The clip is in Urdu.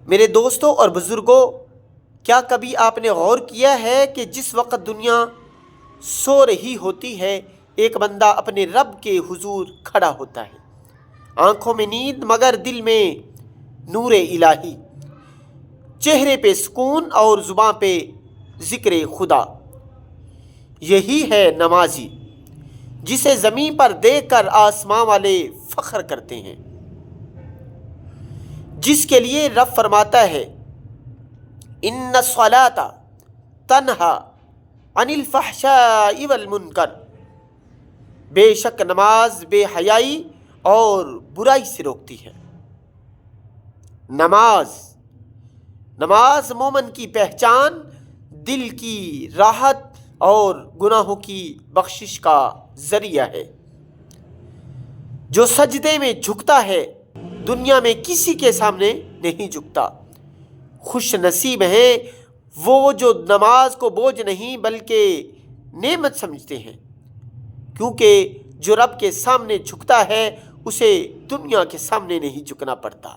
میرے دوستوں اور بزرگوں، کیا کبھی آپ نے غور کیا ہے کہ جس وقت دنیا سو رہی ہوتی ہے ایک بندہ اپنے رب کے حضور کھڑا ہوتا ہے، آنکھوں میں نیند مگر دل میں نور الہی، چہرے پہ سکون اور زباں پہ ذکر خدا۔ یہی ہے نمازی جسے زمین پر دیکھ کر آسماں والے فخر کرتے ہیں، جس کے لیے رب فرماتا ہے ان الصلاۃ تنہا عن الفحشاء والمنکر، بے شک نماز بے حیائی اور برائی سے روکتی ہے۔ نماز مومن کی پہچان، دل کی راحت اور گناہوں کی بخشش کا ذریعہ ہے۔ جو سجدے میں جھکتا ہے دنیا میں کسی کے سامنے نہیں جھکتا۔ خوش نصیب ہیں وہ جو نماز کو بوجھ نہیں بلکہ نعمت سمجھتے ہیں، کیونکہ جو رب کے سامنے جھکتا ہے اسے دنیا کے سامنے نہیں جھکنا پڑتا۔